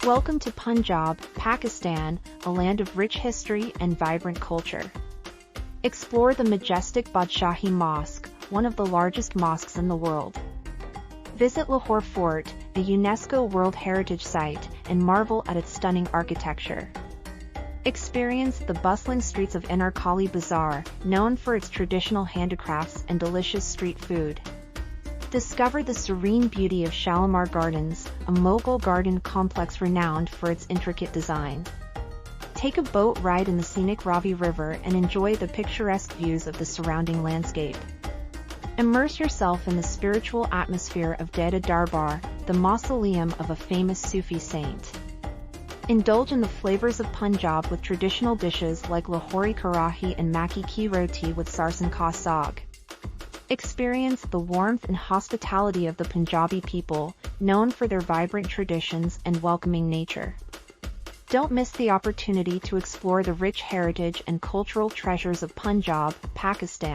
Welcome to Punjab, Pakistan, a land of rich history and vibrant culture. Explore the majestic Badshahi Mosque, one of the largest mosques in the world. Visit Lahore Fort, a UNESCO World Heritage Site, and marvel at its stunning architecture. Experience the bustling streets of Anarkali Bazaar, known for its traditional handicrafts and delicious street food. Discover the serene beauty of Shalimar Gardens, a Mughal garden complex renowned for its intricate design. Take a boat ride in the scenic Ravi River and enjoy the picturesque views of the surrounding landscape. Immerse yourself in the spiritual atmosphere of Deda Darbar, the mausoleum of a famous Sufi saint. Indulge in the flavors of Punjab with traditional dishes like Lahori Karahi and Makki Ki Roti with sarson ka saag. Experience the warmth and hospitality of the Punjabi people, known for their vibrant traditions and welcoming nature. Don't miss the opportunity to explore the rich heritage and cultural treasures of Punjab, Pakistan.